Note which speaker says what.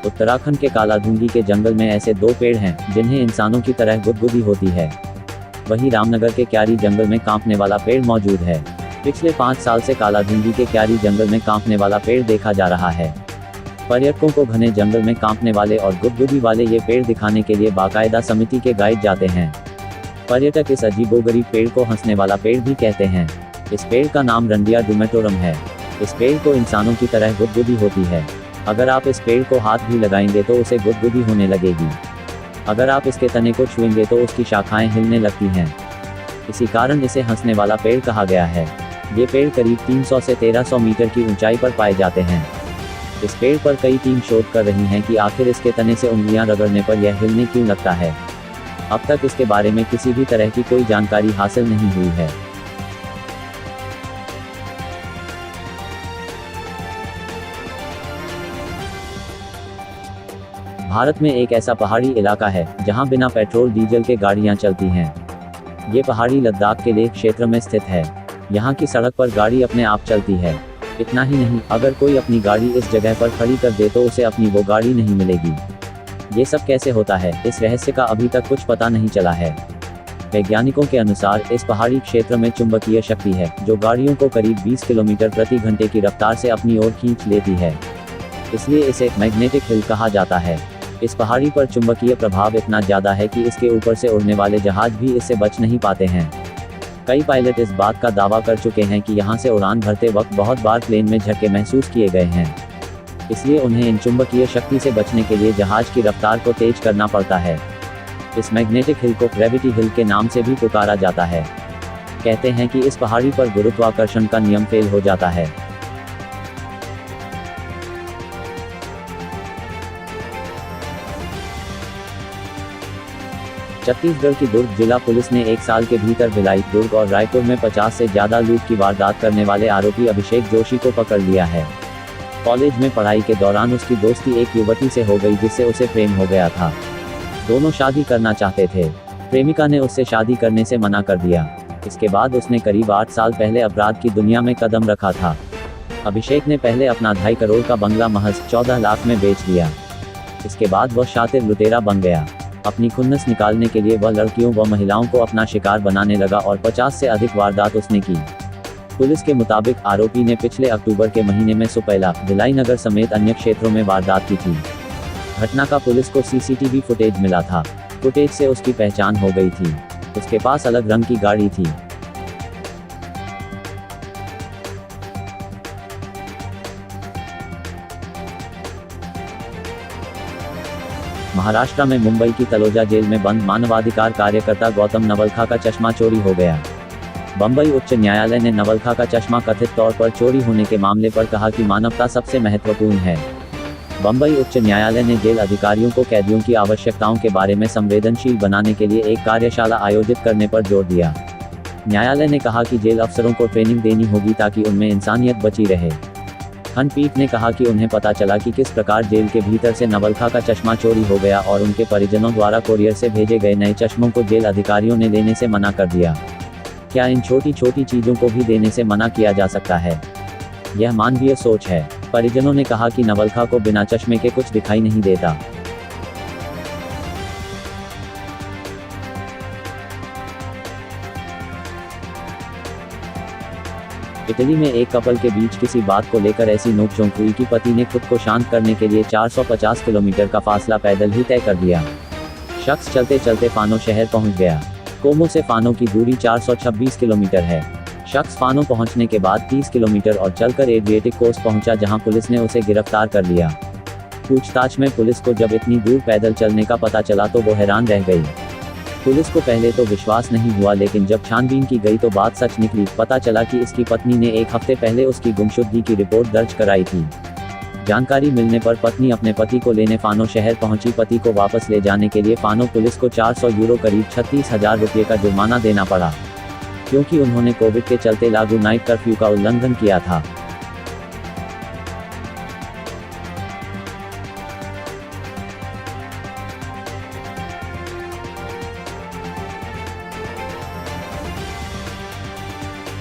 Speaker 1: उत्तराखंड के कालाधुंगी के जंगल में ऐसे 2 पेड़ हैं जिन्हें इंसानों की तरह गुदगुदी होती है। वहीं रामनगर के क्यारी जंगल में कांपने वाला पेड़ मौजूद है। पिछले 5 साल से कालाधुंगी के क्यारी जंगल में कांपने वाला पेड़ देखा जा रहा है। पर्यटकों को घने जंगल में कांपने वाले और गुदगुदी वाले ये पेड़ दिखाने के लिए बाकायदा समिति के गाइड जाते हैं। पर्यटक इस अजीबोगरीब पेड़ को हंसने वाला पेड़ भी कहते हैं। इस पेड़ का नाम रंडिया डुमेटोरम है। इस पेड़ को इंसानों की तरह गुदगुदी होती है। अगर आप इस पेड़ को हाथ भी लगाएंगे तो उसे गुदगुदी होने लगेगी। अगर आप इसके तने को छुएंगे तो उसकी शाखाएं हिलने लगती हैं। इसी कारण इसे हंसने वाला पेड़ कहा गया है। ये पेड़ करीब 300 से 1300 मीटर की ऊंचाई पर पाए जाते हैं। इस पेड़ पर कई टीम शोध कर रही हैं कि आखिर इसके तने से उंगलियां रगड़ने पर यह हिलने क्यों लगता है। अब तक इसके बारे में किसी भी तरह की कोई जानकारी हासिल नहीं हुई है। भारत में एक ऐसा पहाड़ी इलाका है जहां बिना पेट्रोल डीजल के गाड़ियां चलती हैं। ये पहाड़ी लद्दाख के लेह क्षेत्र में स्थित है। यहाँ की सड़क पर गाड़ी अपने आप चलती है। इतना ही नहीं, अगर कोई अपनी गाड़ी इस जगह पर खड़ी कर दे तो उसे अपनी वो गाड़ी नहीं मिलेगी। ये सब कैसे होता है, इस रहस्य का अभी तक कुछ पता नहीं चला है। वैज्ञानिकों के अनुसार इस पहाड़ी क्षेत्र में चुंबकीय शक्ति है जो गाड़ियों को करीब 20 किलोमीटर प्रति घंटे की रफ्तार से अपनी ओर खींच लेती है। इसलिए इसे मैग्नेटिक हिल कहा जाता है। इस पहाड़ी पर चुंबकीय प्रभाव इतना ज़्यादा है कि इसके ऊपर से उड़ने वाले जहाज भी इससे बच नहीं पाते हैं। कई पायलट इस बात का दावा कर चुके हैं कि यहाँ से उड़ान भरते वक्त बहुत बार प्लेन में झटके महसूस किए गए हैं। इसलिए उन्हें इन चुंबकीय शक्ति से बचने के लिए जहाज की रफ्तार को तेज करना पड़ता है। इस मैग्नेटिक हिल को ग्रेविटी हिल के नाम से भी पुकारा जाता है। कहते हैं कि इस पहाड़ी पर गुरुत्वाकर्षण का नियम फेल हो जाता है। छत्तीसगढ़ की दुर्ग जिला पुलिस ने 1 साल के भीतर भिलाई, दुर्ग और रायपुर में 50 से ज़्यादा लूट की वारदात करने वाले आरोपी अभिषेक जोशी को पकड़ लिया है। कॉलेज में पढ़ाई के दौरान उसकी दोस्ती एक युवती से हो गई जिससे उसे प्रेम हो गया था। दोनों शादी करना चाहते थे। प्रेमिका ने उससे शादी करने से मना कर दिया। इसके बाद उसने करीब 8 साल पहले अपराध की दुनिया में कदम रखा था। अभिषेक ने पहले अपना 2.5 करोड़ का बंगला महज 14 लाख में बेच दिया। इसके बाद वह शातिर लुटेरा बन गया। अपनी खुन्नस निकालने के लिए वह लड़कियों व महिलाओं को अपना शिकार बनाने लगा और 50 से अधिक वारदात उसने की। पुलिस के मुताबिक आरोपी ने पिछले अक्टूबर के महीने में सुपैला, भिलाई नगर समेत अन्य क्षेत्रों में वारदात की थी। घटना का पुलिस को सीसीटीवी फुटेज मिला था। फुटेज से उसकी पहचान हो गई थी। उसके पास अलग रंग की गाड़ी थी। महाराष्ट्र में मुंबई की तलोजा जेल में बंद मानवाधिकार कार्यकर्ता गौतम नवलखा का चश्मा चोरी हो गया। बंबई उच्च न्यायालय ने नवलखा का चश्मा कथित तौर पर चोरी होने के मामले पर कहा कि मानवता सबसे महत्वपूर्ण है। बंबई उच्च न्यायालय ने जेल अधिकारियों को कैदियों की आवश्यकताओं के बारे में संवेदनशील बनाने के लिए एक कार्यशाला आयोजित करने पर जोर दिया। न्यायालय ने कहा कि जेल अफसरों को ट्रेनिंग देनी होगी ताकि उनमें इंसानियत बची रहे। खंडपीठ ने कहा कि उन्हें पता चला कि किस प्रकार जेल के भीतर से नवलखा का चश्मा चोरी हो गया और उनके परिजनों द्वारा कोरियर से भेजे गए नए चश्मों को जेल अधिकारियों ने लेने से मना कर दिया। क्या इन छोटी छोटी चीज़ों को भी देने से मना किया जा सकता है? यह मानवीय सोच है। परिजनों ने कहा कि नवलखा को बिना चश्मे के कुछ दिखाई नहीं देता। इटली में एक कपल के बीच किसी बात को लेकर ऐसी नोकझोंक हुई कि पति ने खुद को शांत करने के लिए 450 किलोमीटर का फासला पैदल ही तय कर दिया। शख्स चलते चलते फानो शहर पहुंच गया। कोमो से फानो की दूरी 426 किलोमीटर है। शख्स फानो पहुंचने के बाद 30 किलोमीटर और चलकर एड्रिएटिक कोस्ट पहुंचा जहां पुलिस ने उसे गिरफ्तार कर लिया। पूछताछ में पुलिस को जब इतनी दूर पैदल चलने का पता चला तो वो हैरान रह गई। पुलिस को पहले तो विश्वास नहीं हुआ, लेकिन जब छानबीन की गई तो बात सच निकली। पता चला कि इसकी पत्नी ने 1 हफ्ते पहले उसकी गुमशुदगी की रिपोर्ट दर्ज कराई थी। जानकारी मिलने पर पत्नी अपने पति को लेने फानो शहर पहुंची। पति को वापस ले जाने के लिए फानो पुलिस को 400 यूरो करीब 36,000 रुपये का जुर्माना देना पड़ा, क्योंकि उन्होंने कोविड के चलते लागू नाइट कर्फ्यू का उल्लंघन किया था।